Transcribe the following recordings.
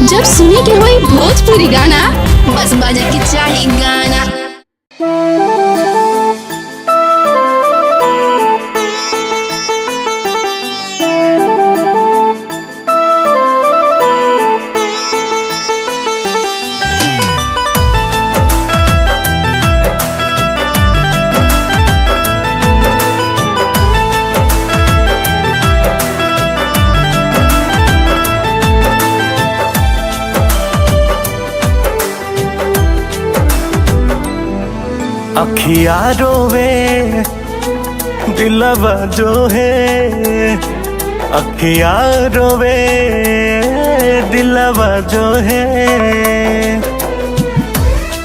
जब सुने के होई भोजपुरी गाना, बस बजे के चाही गाना। अखिया रोवे दिलवा जो है, अखिया रोवे दिलवा जो है।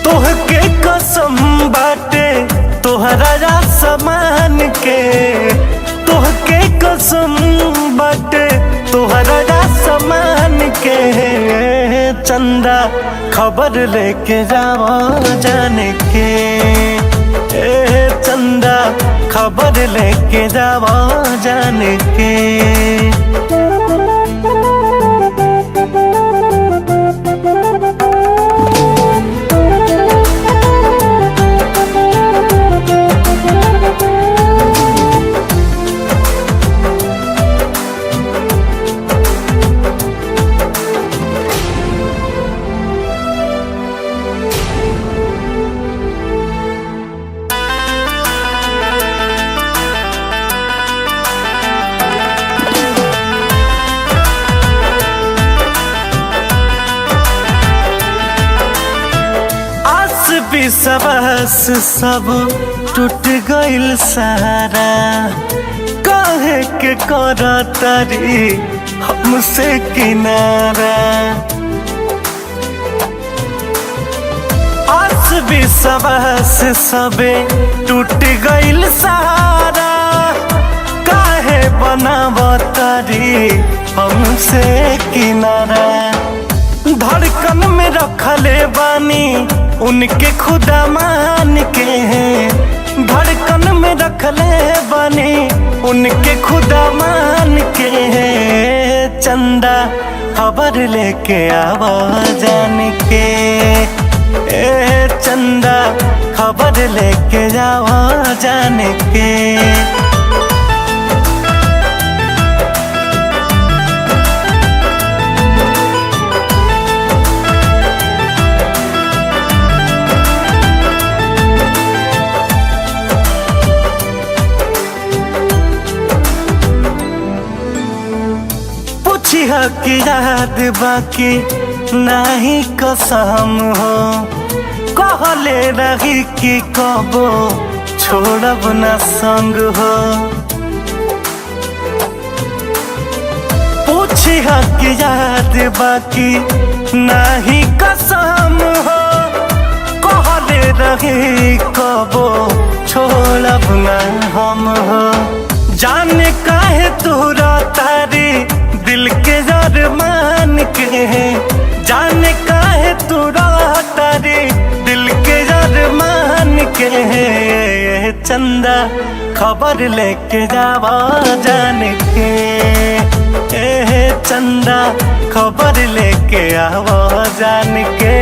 तोहके कसम बाटे तोहरा समान के, तोहके कसम बाटे तोहरा समान के। चंदा खबर लेके जावा जाने के, चंदा खबर लेके जावा जाने के। विश्वास सब टूट गइल सारा, काहे के करतारी हमसे किनारा। आस विश्वास सबे टूट गइल सारा, काहे बनावतारी हमसे किनारा। धड़कन में रखले बानी उनके खुदा मान के हैं, धड़कन में रखले बानी उनके खुदा मान के हैं। चंदा खबर लेके आवा जान के, चंदा खबर लेके जावा जान के। की याद बाकी नहीं कसम हो, कहले रही कि कबो छोड़ब न संग हो। पूछिया की याद बाकी नहीं कसम हो, कहले रही कबो छोड़ब न हम हो। जाने काहे तोरा तारी दिल के मान के, जाने काहे तोरा तारी दिल के मान के। चंदा खबर लेके जावा जान के, चंदा खबर लेके आवा जान के।